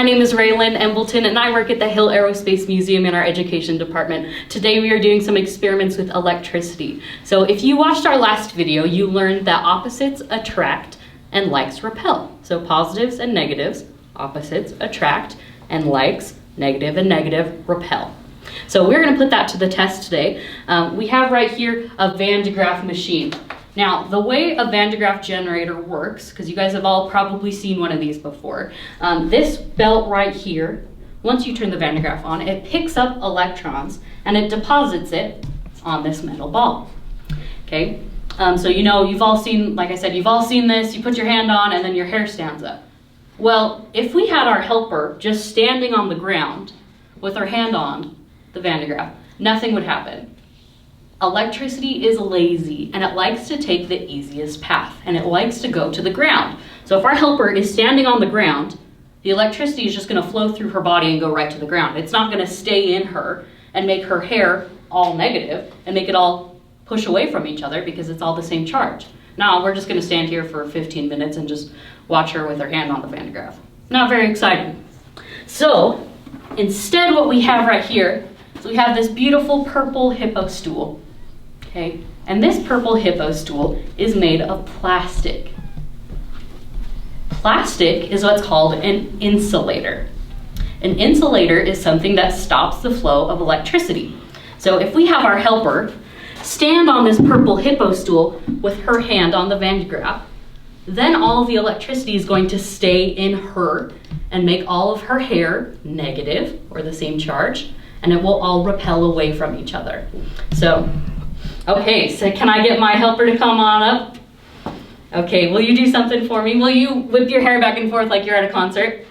name is Raylan Embleton and I work at the Hill Aerospace Museum in our education department. Today we are doing some experiments with electricity. So if you watched our last video, you learned that opposites attract and likes repel. So positives and negatives, opposites attract, and likes, negative and negative, repel. So we're going to put that to the test today. We have right here a Vandegraaff machine. Now, the way a Vandegraaff generator works, because you guys have all probably seen one of these before, this belt right here, once you turn the Vandegraaff on, it picks up electrons and it deposits it on this metal ball. Okay, so you know, you've all seen, like I said, you've all seen this, you put your hand on and then your hair stands up. Well, if we had our helper just standing on the ground with her hand on the Vandegraaff, nothing would happen. Electricity is lazy and it likes to take the easiest path and it likes to go to the ground. So if our helper is standing on the ground, the electricity is just going to flow through her body and go right to the ground. It's not going to stay in her and make her hair all negative and make it all push away from each other because it's all the same charge. Now we're just going to stand here for 15 minutes and just watch her with her hand on the Vandegraaff. Not very exciting. So instead what we have right here, so we have this beautiful purple hippo stool. Okay, and this purple hippo stool is made of plastic. Plastic is what's called an insulator. An insulator is something that stops the flow of electricity. So if we have our helper stand on this purple hippo stool with her hand on the Vandegraaff, then all of the electricity is going to stay in her and make all of her hair negative, or the same charge, and it will all repel away from each other. Okay, so can I get my helper to come on up? Okay, will you do something for me? Will you whip your hair back and forth like you're at a concert?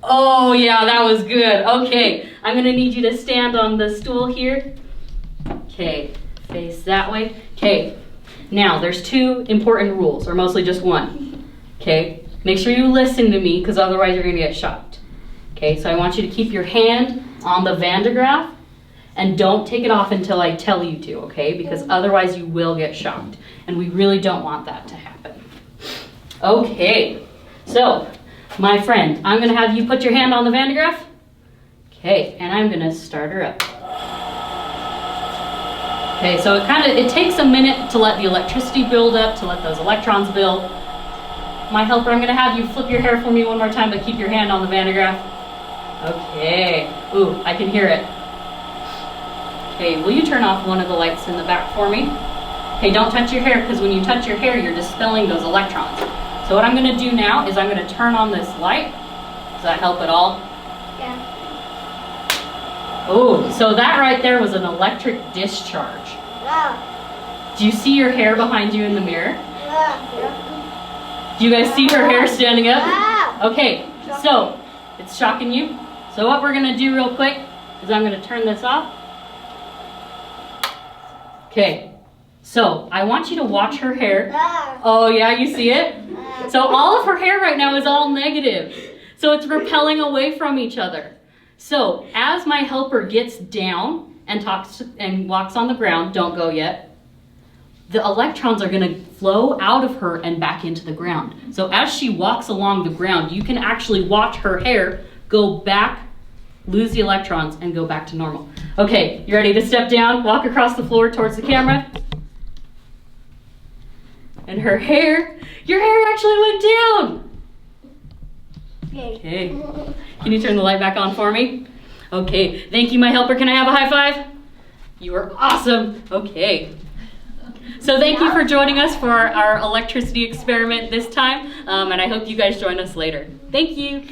Oh yeah, that was good. Okay, I'm gonna need you to stand on the stool here. Okay, face that way. Okay, now there's two important rules, or mostly just one. Okay, make sure you listen to me because otherwise you're gonna get shocked. Okay, so I want you to keep your hand on the Vandegraaff and don't take it off until I tell you to, okay? Because otherwise you will get shocked. And we really don't want that to happen. Okay, so my friend, I'm gonna have you put your hand on the Vandegraaff. Okay, and I'm gonna start her up. Okay, so it takes a minute to let the electricity build up, to let those electrons build. My helper, I'm gonna have you flip your hair for me one more time, but keep your hand on the Vandegraaff. Okay, ooh, I can hear it. Okay, will you turn off one of the lights in the back for me? Okay, don't touch your hair, because when you touch your hair, you're dispelling those electrons. So what I'm going to do now is I'm going to turn on this light. Does that help at all? Yeah. Oh, so that right there was an electric discharge. Yeah. Do you see your hair behind you in the mirror? Yeah. Do you guys see her hair standing up? Yeah. Okay, so it's shocking you. So what we're going to do real quick is I'm going to turn this off. Okay, so I want you to watch her hair. Oh yeah, you see it? So all of her hair right now is all negative. So it's repelling away from each other. So as my helper gets down and walks on the ground, don't go yet, the electrons are gonna flow out of her and back into the ground. So as she walks along the ground, you can actually watch her hair go back, lose the electrons, and go back to normal. Okay, you ready to step down, walk across the floor towards the camera? And her hair, your hair actually went down. Okay, can you turn the light back on for me? Okay, thank you, my helper. Can I have a high five? You are awesome. Okay. So thank you for joining us for our electricity experiment this time, and I hope you guys join us later. Thank you.